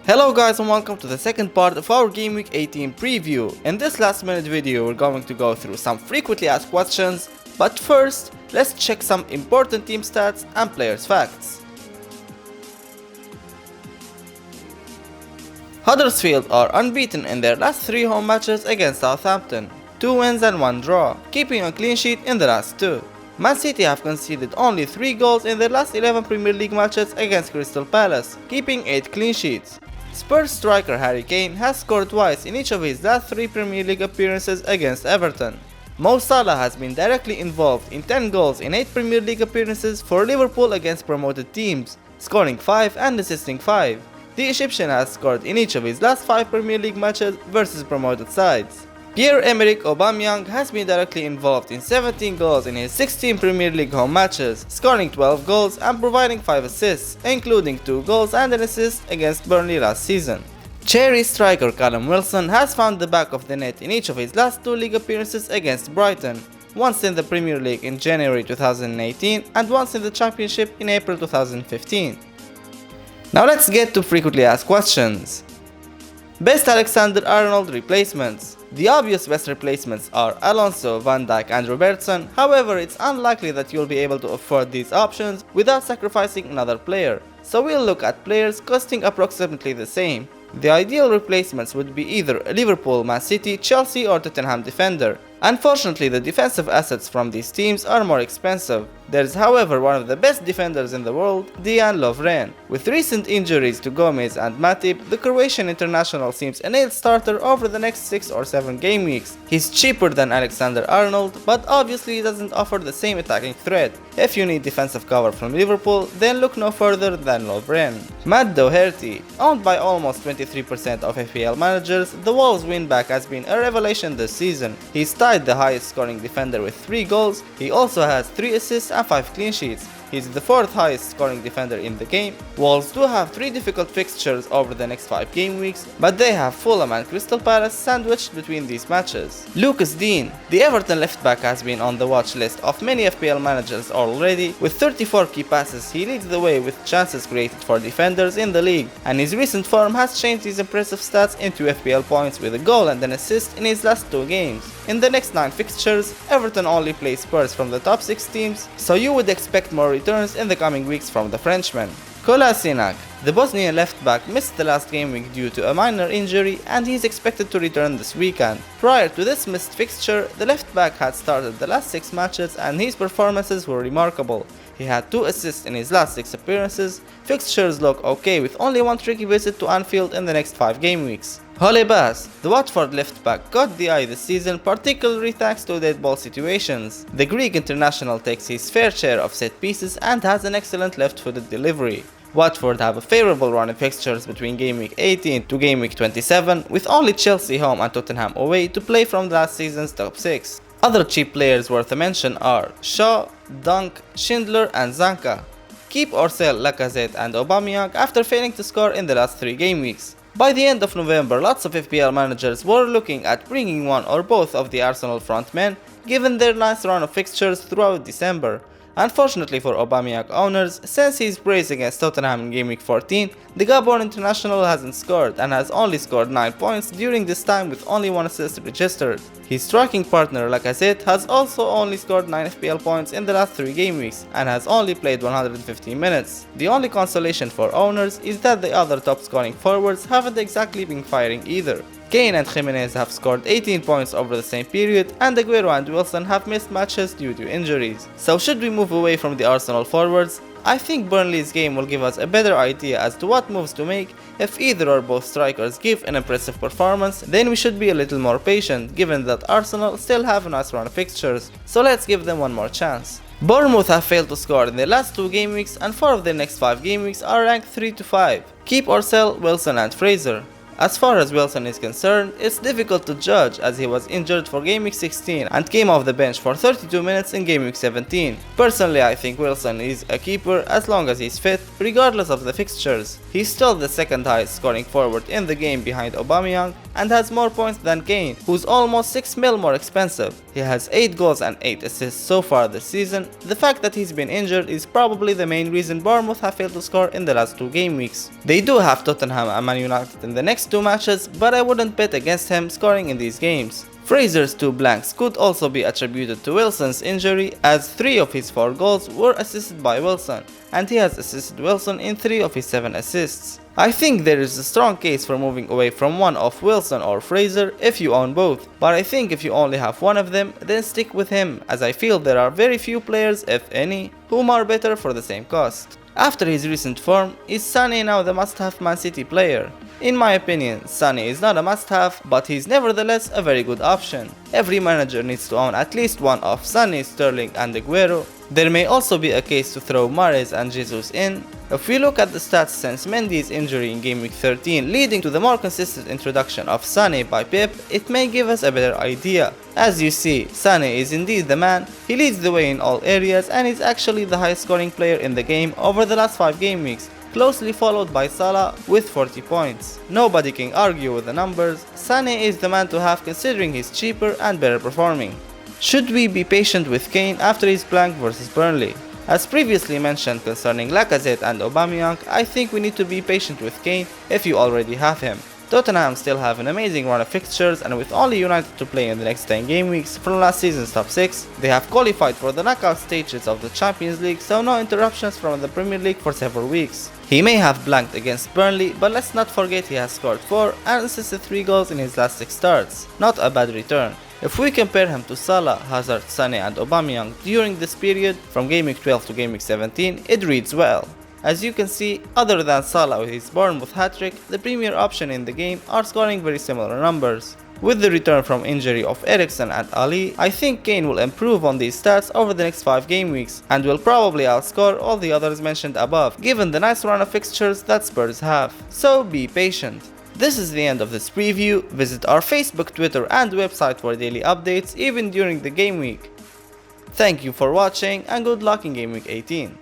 Hello guys and welcome to the second part of our Game Week 18 preview. In this last minute video we're going to go through some frequently asked questions, but first let's check some important team stats and players facts. Huddersfield are unbeaten in their last 3 home matches against Southampton, 2 wins and 1 draw, keeping a clean sheet in the last 2. Man City have conceded only 3 goals in their last 11 Premier League matches against Crystal Palace, keeping 8 clean sheets. Spurs striker Harry Kane has scored twice in each of his last 3 Premier League appearances against Everton. Mo Salah has been directly involved in 10 goals in 8 Premier League appearances for Liverpool against promoted teams, scoring 5 and assisting 5. The Egyptian has scored in each of his last 5 Premier League matches versus promoted sides. Pierre-Emerick Aubameyang has been directly involved in 17 goals in his 16 Premier League home matches, scoring 12 goals and providing 5 assists, including 2 goals and an assist against Burnley last season. Cherry striker Callum Wilson has found the back of the net in each of his last 2 league appearances against Brighton, once in the Premier League in January 2018 and once in the Championship in April 2015. Now let's get to frequently asked questions. Best Alexander Arnold replacements. The obvious best replacements are Alonso, Van Dijk and Robertson, however it's unlikely that you'll be able to afford these options without sacrificing another player, so we'll look at players costing approximately the same. The ideal replacements would be either a Liverpool, Man City, Chelsea or Tottenham defender. Unfortunately, the defensive assets from these teams are more expensive. There is however one of the best defenders in the world, Dejan Lovren. With recent injuries to Gomez and Matip, the Croatian international seems a nailed starter over the next 6 or 7 game weeks. He's cheaper than Alexander Arnold, but obviously he doesn't offer the same attacking threat. If you need defensive cover from Liverpool, then look no further than Lovren. Matt Doherty. Owned by almost 23% of FPL managers, the Wolves wingback has been a revelation this season. He's tied the highest scoring defender with 3 goals, he also has 3 assists and 5 clean sheets. He's the 4th highest scoring defender in the game. Wolves do have 3 difficult fixtures over the next 5 game weeks, but they have Fulham and Crystal Palace sandwiched between these matches. Lucas Dean. The Everton left back has been on the watch list of many FPL managers already. With 34 key passes, he leads the way with chances created for defenders in the league, and his recent form has changed his impressive stats into FPL points with a goal and an assist in his last 2 games. In the next 9 fixtures, Everton only plays Spurs from the top 6 teams, so you would expect more returns in the coming weeks from the Frenchman. Kolasinac. The Bosnian left-back missed the last game week due to a minor injury and he is expected to return this weekend. Prior to this missed fixture, the left-back had started the last 6 matches and his performances were remarkable. He had 2 assists in his last 6 appearances. Fixtures look okay with only 1 tricky visit to Anfield in the next 5 game weeks. Holebas. The Watford left-back caught the eye this season, particularly thanks to dead ball situations. The Greek international takes his fair share of set pieces and has an excellent left-footed delivery. Watford have a favourable run of fixtures between Game Week 18 to Game Week 27, with only Chelsea home and Tottenham away to play from last season's top 6. Other cheap players worth a mention are Shaw, Dunk, Schindler and Zanka. Keep or sell Lacazette and Aubameyang after failing to score in the last 3 game weeks. By the end of November, lots of FPL managers were looking at bringing one or both of the Arsenal frontmen, given their nice run of fixtures throughout December. Unfortunately for Aubameyang owners, since his brace against Tottenham in Game Week 14, the Gabon international hasn't scored and has only scored 9 points during this time with only 1 assist registered. His striking partner Lacazette has also only scored 9 FPL points in the last 3 game weeks and has only played 115 minutes. The only consolation for owners is that the other top scoring forwards haven't exactly been firing either. Kane and Jimenez have scored 18 points over the same period and Aguero and Wilson have missed matches due to injuries. So should we move away from the Arsenal forwards? I think Burnley's game will give us a better idea as to what moves to make. If either or both strikers give an impressive performance, then we should be a little more patient given that Arsenal still have a nice run of fixtures, so let's give them one more chance. Bournemouth have failed to score in their last 2 game weeks and 4 of their next 5 game weeks are ranked 3 to 5. Keep or sell Wilson and Fraser. As far as Wilson is concerned, it's difficult to judge as he was injured for Game Week 16 and came off the bench for 32 minutes in Game Week 17. Personally, I think Wilson is a keeper as long as he's fit, regardless of the fixtures. He's still the 2nd highest scoring forward in the game behind Aubameyang, and has more points than Kane, who's almost 6 mil more expensive. He has 8 goals and 8 assists so far this season. The fact that he's been injured is probably the main reason Bournemouth have failed to score in the last 2 game weeks. They do have Tottenham and Man United in the next 2 matches, but I wouldn't bet against him scoring in these games. Fraser's 2 blanks could also be attributed to Wilson's injury, as 3 of his 4 goals were assisted by Wilson, and he has assisted Wilson in 3 of his 7 assists. I think there is a strong case for moving away from one of Wilson or Fraser if you own both, but I think if you only have one of them, then stick with him, as I feel there are very few players, if any, whom are better for the same cost. After his recent form, is Sané now the must-have Man City player? In my opinion, Sané is not a must-have, but he's nevertheless a very good option. Every manager needs to own at least one of Sané, Sterling and Aguero. There may also be a case to throw Mahrez and Jesus in. If we look at the stats since Mendy's injury in Gameweek 13 leading to the more consistent introduction of Sané by Pep, it may give us a better idea. As you see, Sané is indeed the man. He leads the way in all areas and is actually the highest scoring player in the game over the last 5 game weeks, closely followed by Salah with 40 points. Nobody can argue with the numbers. Sané is the man to have considering he's cheaper and better performing. Should we be patient with Kane after his blank versus Burnley? As previously mentioned concerning Lacazette and Aubameyang, I think we need to be patient with Kane if you already have him. Tottenham still have an amazing run of fixtures, and with only United to play in the next 10 game weeks from last season's top 6, they have qualified for the knockout stages of the Champions League, so no interruptions from the Premier League for several weeks. He may have blanked against Burnley, but let's not forget he has scored 4 and assisted 3 goals in his last 6 starts. Not a bad return. If we compare him to Salah, Hazard, Sané and Aubameyang during this period, from Game Week 12 to Game Week 17, it reads well. As you can see, other than Salah with his Bournemouth hat-trick, the premier option in the game are scoring very similar numbers. With the return from injury of Eriksen and Ali, I think Kane will improve on these stats over the next 5 game weeks, and will probably outscore all the others mentioned above, given the nice run of fixtures that Spurs have. So be patient. This is the end of this preview. Visit our Facebook, Twitter and website for daily updates even during the game week. Thank you for watching and good luck in Game Week 18.